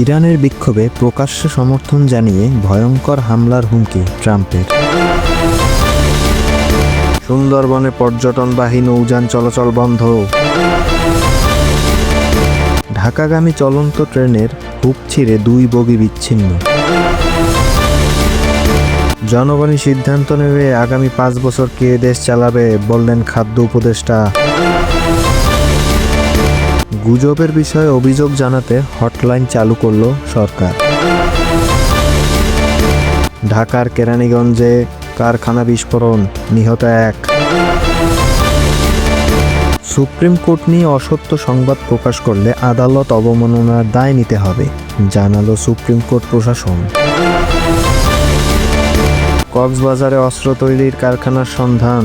ইরানের বিক্ষোভে প্রকাশ্যে সমর্থন জানিয়ে ভয়ঙ্কর হামলার হুমকি ট্রাম্পের। সুন্দরবনে পর্যটনবাহী নৌযান চলাচল বন্ধ। ঢাকাগামী চলন্ত ট্রেনের হুক ছিঁড়ে 2 বগি বিচ্ছিন্ন। জনগণই সিদ্ধান্ত নেবে আগামী 5 বছর কে দেশ চালাবে, বললেন খাদ্য উপদেষ্টা। গুজবের বিষয়ে অভিযোগ জানাতে হটলাইন চালু করল সরকার। ঢাকার কেরানীগঞ্জে কারখানা বিস্ফোরণ, নিহত 1। সুপ্রিম কোর্ট নিয়ে অসত্য সংবাদ প্রকাশ করলে আদালত অবমাননার দায় নিতে হবে, জানালো সুপ্রিম কোর্ট প্রশাসন। কক্সবাজারে অস্ত্র তৈরির কারখানার সন্ধান।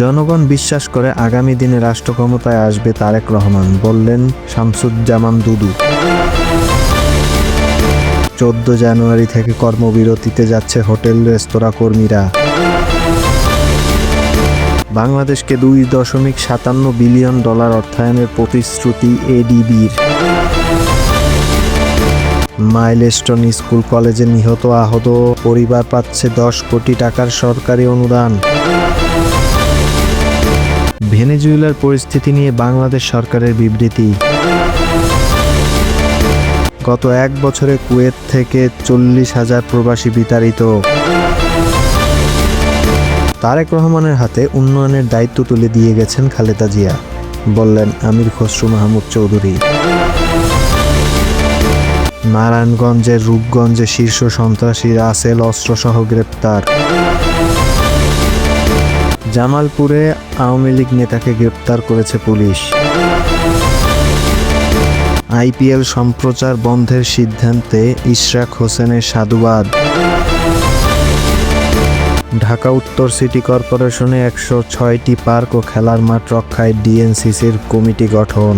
জনগণ বিশ্বাস করে আগামী দিনে রাষ্ট্র ক্ষমতায় আসবে তারেক রহমান, বললেন শামসুজ্জামান দুদু। 14 জানুয়ারি থেকে কর্মবিরতিতে যাচ্ছে হোটেল রেস্তোরাঁ কর্মীরা। বাংলাদেশকে $2.57 বিলিয়ন অর্থায়নের প্রতিশ্রুতি এডিবির। মাইলস্টোন স্কুল কলেজে নিহত আহত পরিবার পাচ্ছে 10 কোটি টাকার সরকারি অনুদান। ভেনেজুয়েলার পরিস্থিতি নিয়ে বাংলাদেশ সরকারের বিবৃতি। গত 1 বছরে কুয়েত থেকে 40,000 প্রবাসী বিতাড়িত। তারেক রহমানের হাতে উন্নয়নের দায়িত্ব তুলে দিয়ে গেছেন খালেদা জিয়া, বললেন আমির খসরু মাহমুদ চৌধুরী। নারায়ণগঞ্জের রূপগঞ্জে শীর্ষ সন্ত্রাসী রাসেল অস্ত্রসহ গ্রেপ্তার। জামালপুরে আওয়ামী লীগ নেতাকে গ্রেপ্তার করেছে পুলিশ। আইপিএল সম্প্রচার বন্ধের সিদ্ধান্তে ইশরাক হোসেনের সাধুবাদ। ঢাকা উত্তর সিটি কর্পোরেশনে 106টি পার্ক ও খেলার মাঠ রক্ষায় ডিএনসিসির কমিটি গঠন।